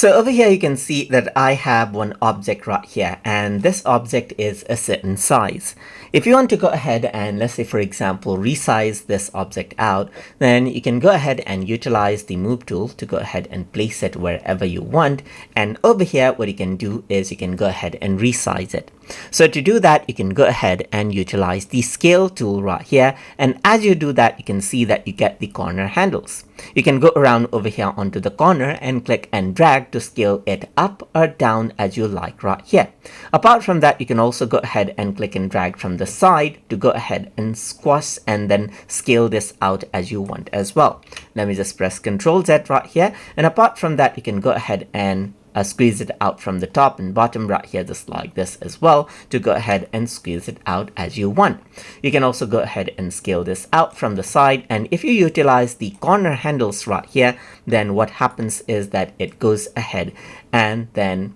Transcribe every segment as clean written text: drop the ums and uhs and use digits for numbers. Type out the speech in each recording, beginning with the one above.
So over here you can see that I have one object right here, and this object is a certain size. If you want to go ahead and, let's say for example, resize this object out, then you can go ahead and utilize the move tool to go ahead and place it wherever you want. And over here what you can do is you can go ahead and resize it. So to do that, you can go ahead and utilize the scale tool right here, and as you do that, you can see that you get the corner handles. You can go around over here onto the corner and click and drag to scale it up or down as you like right here. Apart from that, you can also go ahead and click and drag from the side to go ahead and squash and then scale this out as you want as well. Let me just press Ctrl Z right here, and apart from that, you can go ahead and squeeze it out from the top and bottom right here, just like this as well, to go ahead and squeeze it out as you want. You can also go ahead and scale this out from the side, and if you utilize the corner handles right here, then what happens is that it goes ahead and then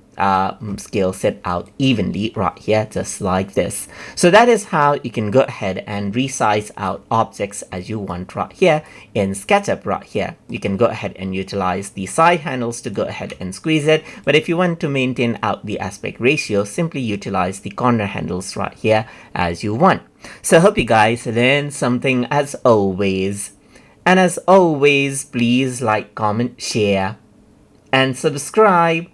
scales it out evenly right here, just like this. So that is how you can go ahead and resize out objects as you want right here in SketchUp right here. You can go ahead and utilize the side handles to go ahead and squeeze it, but if you want to maintain out the aspect ratio, simply utilize the corner handles right here as you want. So I hope you guys learned something as always. And as always, please like, comment, share, and subscribe.